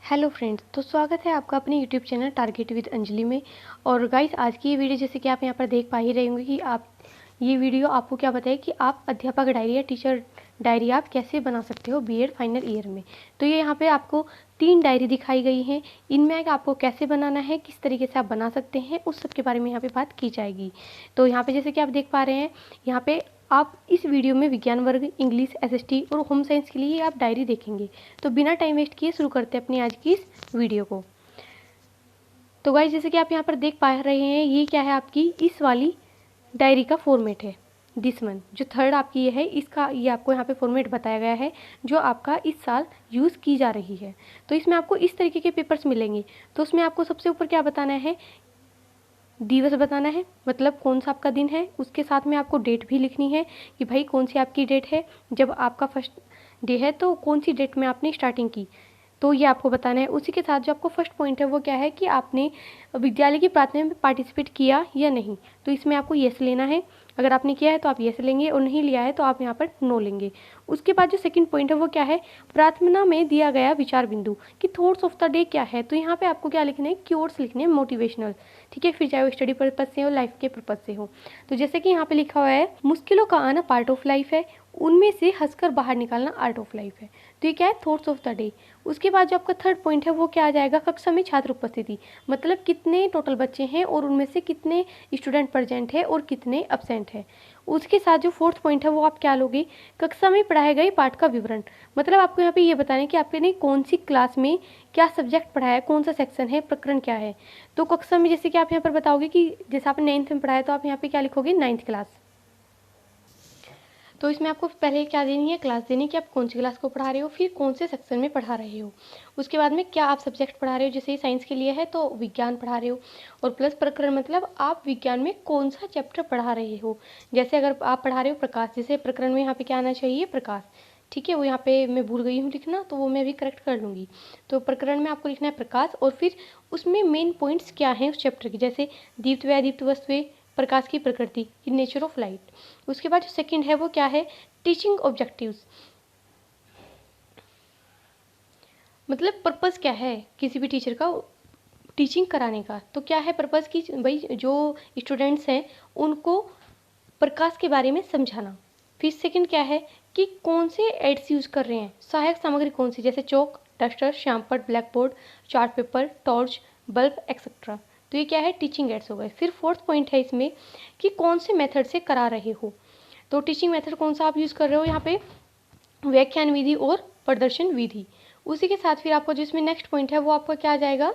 Hello friends, तो स्वागत है आपका अपने YouTube channel target with Anjali में। और गाइस, आज की ये वीडियो जैसे कि आप यहाँ पर देख पा ही रहे होंगे कि आप ये वीडियो आपको क्या बताए कि आप अध्यापक डायरी या टीचर डायरी आप कैसे बना सकते हो बीएड फाइनल ईयर में। तो ये यहाँ पे आपको 3 डायरी दिखाई गई हैं। इनमें आपको कैसे बनाना है, किस तरीके से आप बना सकते हैं, उस सब के बारे में यहाँ पे बात की जाएगी। तो यहाँ पे जैसे कि आप देख पा रहे हैं, यहाँ पे आप इस वीडियो में विज्ञान वर्ग, इंग्लिश, एसएसटी और होम साइंस के लिए आप डायरी देखेंगे। तो बिना टाइम वेस्ट किए शुरू करते हैं अपनी आज की इस वीडियो को। तो गाइस, जैसे कि आप यहाँ पर देख पा रहे हैं, ये क्या है, आपकी इस वाली डायरी का फॉर्मेट है। दिस वन जो थर्ड आपकी ये है, इसका ये आपको यहाँ पे फॉर्मेट बताया गया है जो आपका इस साल यूज़ की जा रही है। तो इसमें आपको इस तरीके के पेपर्स मिलेंगे। तो उसमें आपको सबसे ऊपर क्या बताना है, दिवस बताना है, मतलब कौन सा आपका दिन है। उसके साथ में आपको डेट भी लिखनी है कि भाई कौन सी आपकी डेट है, जब आपका फर्स्ट डे है तो कौन सी डेट में आपने स्टार्टिंग की, तो ये आपको बताना है। उसी के साथ जो आपको फर्स्ट पॉइंट है वो क्या है कि आपने विद्यालय की प्रार्थना में पार्टिसिपेट किया या नहीं। तो इसमें आपको येस लेना है। अगर आपने किया है तो आप येस लेंगे और नहीं लिया है तो आप यहाँ पर नो लेंगे। उसके बाद जो सेकंड पॉइंट है वो क्या है, प्रार्थना में दिया गया विचार बिंदु कि थॉट्स ऑफ द डे क्या है। तो यहाँ पे आपको क्या लिखना है, कीवर्ड्स लिखने हैं मोटिवेशनल, ठीक है, फिर चाहे वो स्टडी पर्पज से हो, लाइफ के पर्पज से हो। तो जैसे कि यहाँ पे लिखा हुआ है, मुश्किलों का आना पार्ट ऑफ लाइफ है, उनमें से हंसकर बाहर निकालना आर्ट ऑफ लाइफ है। तो ये क्या है, थॉट्स ऑफ द डे। उसके बाद जो आपका थर्ड पॉइंट है वो क्या आ जाएगा, कक्षा में छात्र उपस्थिति, मतलब कितने टोटल बच्चे हैं और उनमें से कितने स्टूडेंट प्रेजेंट है और कितने एब्सेंट है। उसके साथ जो फोर्थ पॉइंट है वो आप क्या लोगे, कक्षा में पढ़ाए गए पाठ का विवरण, मतलब आपको यहाँ पे ये बताना है कि आपने कौन सी क्लास में क्या सब्जेक्ट पढ़ाया है, कौन सा सेक्शन है, प्रकरण क्या है। तो कक्षा में जैसे कि आप यहाँ पर बताओगे कि जैसे आपने 9th में पढ़ाया तो आप यहाँ पे क्या लिखोगे, 9th क्लास। तो इसमें आपको पहले क्या देनी है, क्लास देनी है कि आप कौन सी क्लास को पढ़ा रहे हो, फिर कौन से सेक्शन में पढ़ा रहे हो। उसके बाद में क्या आप सब्जेक्ट पढ़ा रहे हो, जैसे साइंस के लिए है तो विज्ञान पढ़ा रहे हो, और प्लस प्रकरण मतलब आप विज्ञान में कौन सा चैप्टर पढ़ा रहे हो। जैसे अगर आप पढ़ा रहे हो प्रकाश, जैसे प्रकरण में यहाँ पे क्या आना चाहिए, प्रकाश, ठीक है। वो यहाँ पे मैं भूल गई हूँ लिखना, तो वो मैं भी करेक्ट कर लूँगी। तो प्रकरण में आपको लिखना है प्रकाश, और फिर उसमें मेन पॉइंट्स क्या हैं उस चैप्टर के, जैसे दीप्त व अदीप्त वस्तुएं, प्रकाश की प्रकृति, नेचर ऑफ लाइट। उसके बाद जो सेकंड है वो क्या है, टीचिंग ऑब्जेक्टिव्स, मतलब पर्पस क्या है किसी भी टीचर का टीचिंग कराने का। तो क्या है पर्पस की, भाई जो स्टूडेंट्स हैं उनको प्रकाश के बारे में समझाना। फिर सेकंड क्या है कि कौन से एड्स यूज़ कर रहे हैं, सहायक सामग्री कौन सी, जैसे चौक, डस्टर, श्यामपट, blackboard, chart paper, torch, bulb etcetera. तो ये क्या है, टीचिंग एड्स हो गए। फिर फोर्थ पॉइंट है इसमें कि कौन से मेथड से करा रहे हो। तो टीचिंग मेथड कौन सा आप यूज़ कर रहे हो, यहाँ पे व्याख्यान विधि और प्रदर्शन विधि। उसी के साथ फिर आपका जो इसमें नेक्स्ट पॉइंट है वो आपका क्या आ जाएगा,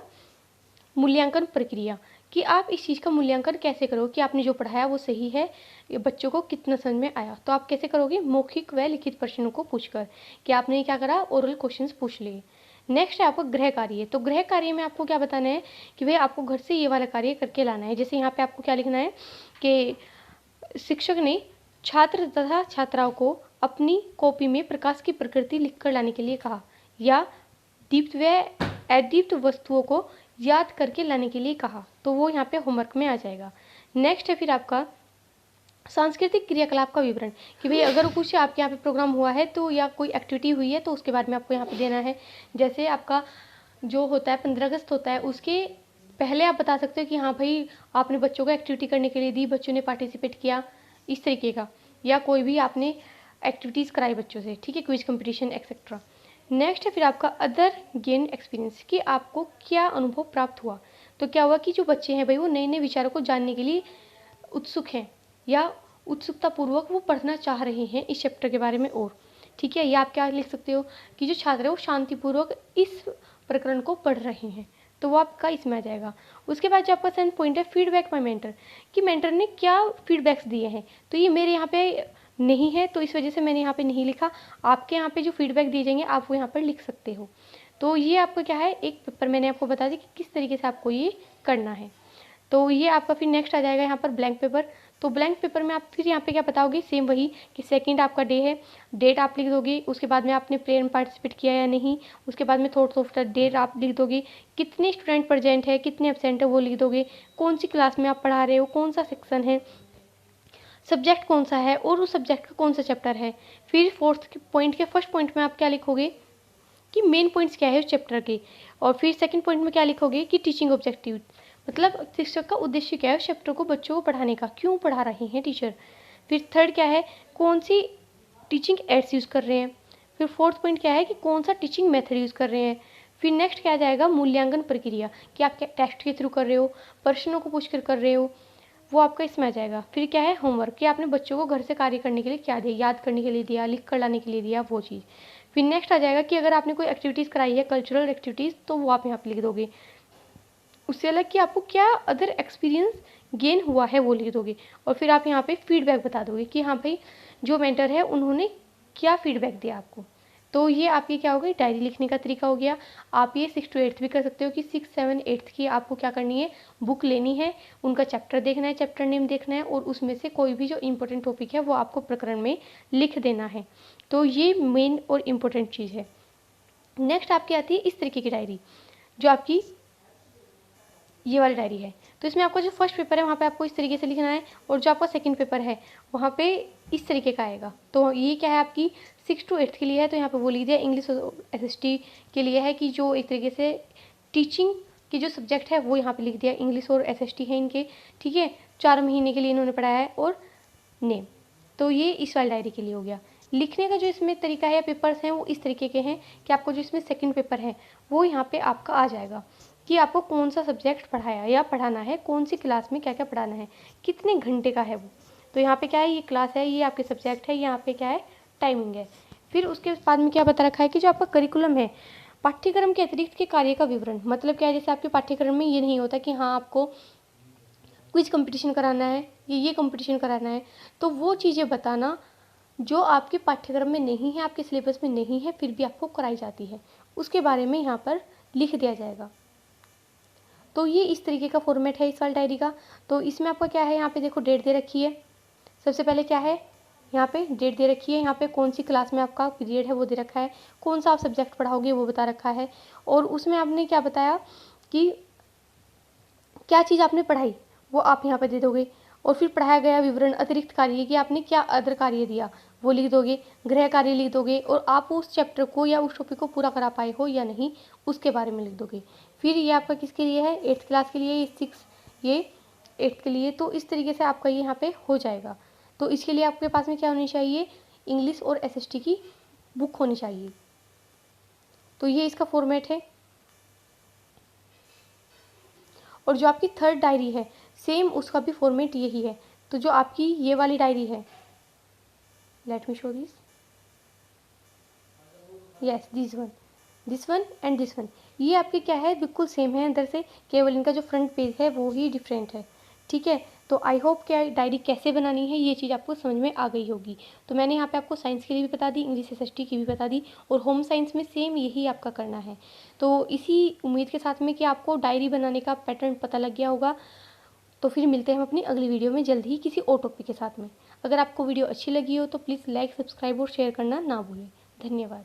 मूल्यांकन प्रक्रिया, कि आप इस चीज़ का मूल्यांकन कैसे करो कि आपने जो पढ़ाया वो सही है, ये बच्चों को कितना समझ में आया। तो आप कैसे करोगे, मौखिक व लिखित प्रश्नों को पूछकर, कि आपने क्या करा, ओरल क्वेश्चंस पूछ लिए। नेक्स्ट है आपका गृह कार्य। तो गृह कार्य में आपको क्या बताना है कि भाई आपको घर से ये वाला कार्य करके लाना है। जैसे यहाँ पे आपको क्या लिखना है कि शिक्षक ने छात्र तथा छात्राओं को अपनी कॉपी में प्रकाश की प्रकृति लिखकर लाने के लिए कहा, या दीप्त व अदीप्त वस्तुओं को याद करके लाने के लिए कहा। तो वो यहाँ पे होमवर्क में आ जाएगा। नेक्स्ट है फिर आपका सांस्कृतिक क्रियाकलाप का विवरण, कि भाई अगर कुछ आपके यहाँ पे प्रोग्राम हुआ है तो या कोई एक्टिविटी हुई है तो उसके बारे में आपको यहाँ पे देना है। जैसे आपका जो होता है 15 अगस्त होता है, उसके पहले आप बता सकते हो कि हाँ भाई आपने बच्चों को एक्टिविटी करने के लिए दी, बच्चों ने पार्टिसिपेट किया, इस तरीके का, या कोई भी आपने एक्टिविटीज़ कराई बच्चों से, ठीक है, क्विज कंपटीशन एक्सेट्रा। नेक्स्ट है फिर आपका अदर गेन एक्सपीरियंस, कि आपको क्या अनुभव प्राप्त हुआ। तो क्या हुआ कि जो बच्चे हैं भाई वो नए नए विचारों को जानने के लिए उत्सुक हैं, या उत्सुकतापूर्वक वो पढ़ना चाह रहे हैं इस चैप्टर के बारे में, और ठीक है, या आप क्या लिख सकते हो कि जो छात्र है वो शांतिपूर्वक इस प्रकरण को पढ़ रहे हैं। तो वो आपका इसमें आ जाएगा। उसके बाद जो आपका सेकंड पॉइंट है फीडबैक बाय मेंटर, कि मेंटर ने क्या फीडबैक्स दिए हैं। तो ये मेरे यहाँ पे नहीं है तो इस वजह से मैंने यहाँ पे नहीं लिखा। आपके यहाँ पे जो फीडबैक दिए जाएंगे आप वो यहाँ पर लिख सकते हो। तो ये आपका क्या है, एक पेपर मैंने आपको बता दिया कि किस तरीके से आपको ये करना है। तो ये आपका फिर नेक्स्ट आ जाएगा यहाँ पर ब्लैंक पेपर। तो ब्लैंक पेपर में आप फिर यहाँ पे क्या बताओगे, सेम वही कि सेकंड आपका डे है, डेट आप लिख दोगे। उसके बाद में आपने प्रेयर में पार्टिसिपेट किया या नहीं। उसके बाद में थॉट्स ऑफ द डेट आप लिख दोगे, कितने स्टूडेंट प्रेजेंट है, कितने एब्सेंट है वो लिख दोगे, कौन सी क्लास में आप पढ़ा रहे हो, कौन सा सेक्शन है, सब्जेक्ट कौन सा है और उस सब्जेक्ट का कौन सा चैप्टर है। फिर फोर्थ पॉइंट के फर्स्ट पॉइंट में आप क्या लिखोगे कि मेन पॉइंट्स क्या है उस चैप्टर के। और फिर सेकंड पॉइंट में क्या लिखोगे कि टीचिंग ऑब्जेक्टिव, मतलब शिक्षक का उद्देश्य क्या है उस चैप्टर को बच्चों को पढ़ाने का, क्यों पढ़ा रहे हैं टीचर। फिर थर्ड क्या है, कौन सी टीचिंग एड्स यूज़ कर रहे हैं। फिर फोर्थ पॉइंट क्या है कि कौन सा टीचिंग मेथड यूज़ कर रहे हैं। फिर नेक्स्ट क्या आ जाएगा, मूल्यांकन प्रक्रिया, कि आप क्या टेस्ट के थ्रू कर रहे हो, प्रश्नों को पूछकर कर रहे हो, वो आपका इसमें आ जाएगा। फिर क्या है, होमवर्क, कि आपने बच्चों को घर से कार्य करने के लिए क्या दिया, याद करने के लिए दिया, लिख कर लाने के लिए दिया, वो चीज़। फिर नेक्स्ट आ जाएगा कि अगर आपने कोई एक्टिविटीज़ कराई है, कल्चरल एक्टिविटीज़, तो वो आप यहाँ पे लिख दोगे। उससे अलग कि आपको क्या अदर एक्सपीरियंस गेन हुआ है वो लिख दोगे। और फिर आप यहाँ पे फीडबैक बता दोगे कि हाँ भाई जो मेंटर है उन्होंने क्या फीडबैक दिया आपको। तो ये आपकी क्या हो गई, डायरी लिखने का तरीका हो गया। आप ये 6 to 8 भी कर सकते हो कि 6, 7, 8 की आपको क्या करनी है, बुक लेनी है, उनका चैप्टर देखना है, चैप्टर नेम देखना है, और उसमें से कोई भी जो इंपॉर्टेंट टॉपिक है वो आपको प्रकरण में लिख देना है। तो ये मेन और इम्पोर्टेंट चीज़ है। नेक्स्ट आपकी आती है इस तरीके की डायरी, जो आपकी ये वाली डायरी है। तो इसमें आपका जो फर्स्ट पेपर है वहाँ पे आपको इस तरीके से लिखना है, और जो आपका सेकंड पेपर है वहाँ पे इस तरीके का आएगा। तो ये क्या है, आपकी 6 to 8 के लिए है, तो यहाँ पे वो लिख दिया। इंग्लिश और SST के लिए है कि जो एक तरीके से टीचिंग की जो सब्जेक्ट है वो यहाँ पे लिख दिया। इंग्लिश और SST है इनके, ठीक है, 4 महीने के लिए इन्होंने पढ़ाया है। और नेम, तो ये इस वाली डायरी के लिए हो गया। लिखने का जो इसमें तरीका है या पेपर्स हैं वो इस तरीके के हैं कि आपको जो इसमें सेकंड पेपर है वो यहाँ पे आपका आ जाएगा कि आपको कौन सा सब्जेक्ट पढ़ाया या पढ़ाना है, कौन सी क्लास में क्या क्या पढ़ाना है, कितने घंटे का है वो। तो यहाँ पे क्या है, ये क्लास है, ये आपके सब्जेक्ट है, यहाँ पे क्या है, टाइमिंग है। फिर उसके बाद में क्या बता रखा है कि जो आपका करिकुलम है, पाठ्यक्रम के अतिरिक्त के कार्य का विवरण। मतलब क्या है, जैसे आपके पाठ्यक्रम में ये नहीं होता कि हाँ आपको क्विज कंपटीशन कराना है, ये कंपटीशन कराना है, तो वो चीज़ें बताना जो आपके पाठ्यक्रम में नहीं है, आपके सिलेबस में नहीं है, फिर भी आपको कराई जाती है, उसके बारे में यहाँ पर लिख दिया जाएगा। तो ये इस तरीके का फॉर्मेट है इस वाली डायरी का। तो इसमें आपका क्या है, यहाँ पे देखो डेट दे रखी है। सबसे पहले क्या है, यहाँ पे डेट दे रखी है, यहाँ पे कौन सी क्लास में आपका पीरियड है वो दे रखा है, कौन सा आप सब्जेक्ट पढ़ाओगे वो बता रखा है, और उसमें आपने क्या बताया कि क्या चीज़ आपने पढ़ाई वो आप यहाँ पे दे दोगे। और फिर पढ़ाया गया विवरण, अतिरिक्त कार्य कि आपने क्या अदर कार्य दिया वो लिख दोगे, गृह कार्य लिख दोगे, और आप उस चैप्टर को या उस टॉपिक को पूरा करा पाए हो या नहीं उसके बारे में लिख दोगे। फिर ये आपका किसके लिए है, 8th क्लास के लिए, ये 6, ये 8th के लिए। तो इस तरीके से आपका ये यहाँ पे हो जाएगा। तो इसके लिए आपके पास में क्या होनी चाहिए, इंग्लिश और SST की बुक होनी चाहिए। तो ये इसका फॉर्मेट है। और जो आपकी थर्ड डायरी है सेम उसका भी फॉर्मेट यही है। तो जो आपकी ये वाली डायरी है, let me show this, yes this one and this one, ये आपके क्या है, बिल्कुल सेम है अंदर से, केवल इनका जो फ्रंट पेज है वो ही डिफरेंट है, ठीक है। तो आई होप क्या डायरी कैसे बनानी है ये चीज़ आपको समझ में आ गई होगी। तो मैंने यहाँ पे आपको साइंस के लिए भी बता दी, इंग्लिश SST की भी बता दी, और होम साइंस में सेम यही आपका करना है। तो इसी उम्मीद के साथ में कि आपको डायरी बनाने का पैटर्न पता लग गया होगा। तो फिर मिलते हैं हम अपनी अगली वीडियो में जल्द ही किसी और टॉपिक के साथ में। अगर आपको वीडियो अच्छी लगी हो तो प्लीज़ लाइक, सब्सक्राइब और शेयर करना ना भूलें। धन्यवाद।